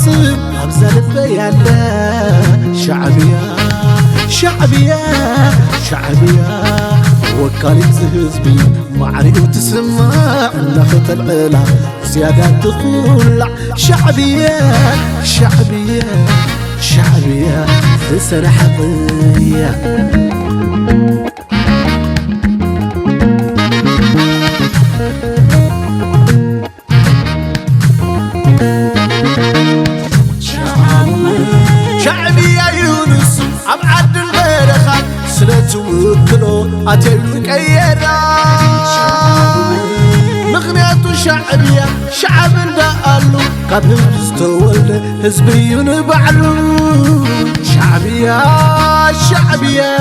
عاصم أبزل بيانا شعبية شعبية شعبية وكالة حزبي معري وتسمع ناخذ العلا وزيادة تخلع شعبية شعبية شعبية تسرح ضيّة شعبي يا يونس أبعد البرخات سلتو وكلو أتلك أيرا مغنياتو شعبية شعب دقالو قبل استولد حزبيون بعلو شعبية شعبية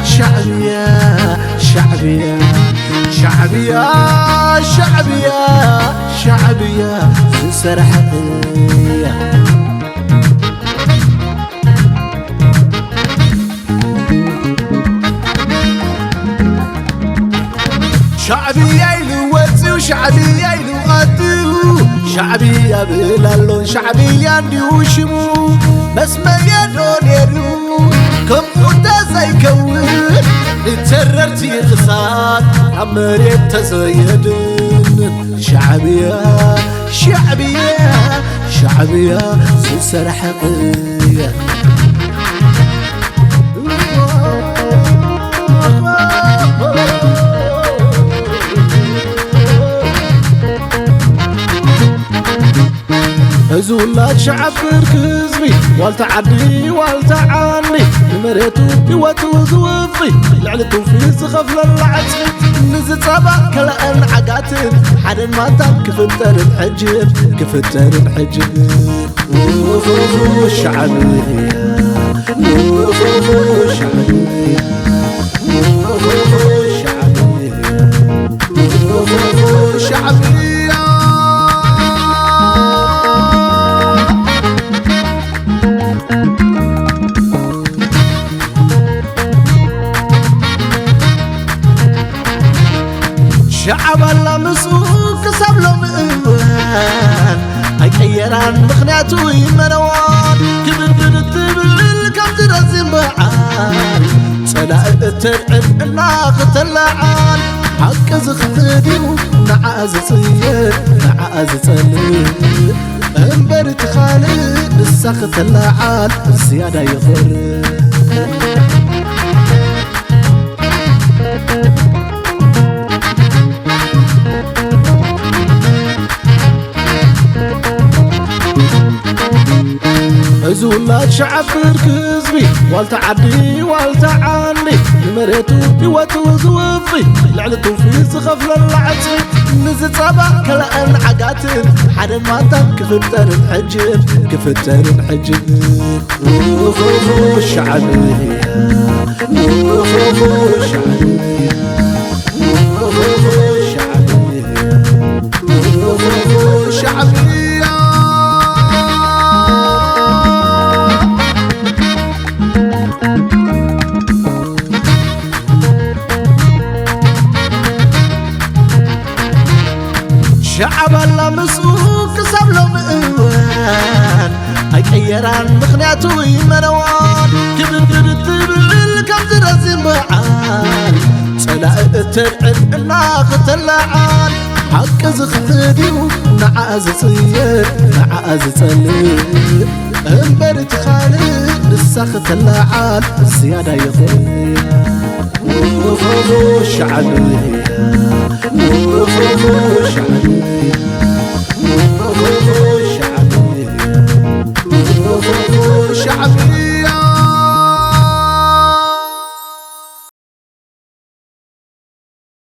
شعبية شعبية شعبية شعبية شعبية سرحية شعبي يلوتي وشعبي يلوقتو شعبي يبلالون شعبي ينديو شمو بس ما يدون يدو كم قد زيكون نتررتي خصات عمري تزيدن شعبية شعبية شعبية سلسلة حقيقية هزولات شعب كزبي والتعدي والتعاني مريتو بيوتو زوفي لعلتو في سخف للعصي نزل صبا كلان عقاتن حدن ماتم كفتر الحجر كفتر الحجر الشعبية الشعبية الشعبية الشعبية شعب الله مسوق سبلو مئوان أيران مخناتو يمنوان كبر تبلل كم ترزم بعان سلاء ترعب الناخ تلعان حق زختديو نعاز صير نعاز صلير انبرت خالد السخ تلعان الزيادة يخر هزولات شعب كزبي والتعدي والتعاني مريتو بيوتو زوفي لعلتو في سخف للعصي نزل صبا كلان عقاتن حدن ماتم كفتر الحجر كفتر الحجر الشعبية الشعبية الشعبية الشعبية شعب الله مسوق سبلو مئوان أيران مخناتو يمنوان كبر تبلل كم ترزم بعان سلاء ترعب الناخ تلعان حق زختديو نعاز صير نعاز صلير انبرت خالد السخ تلعان الزيادة يخير الشعبية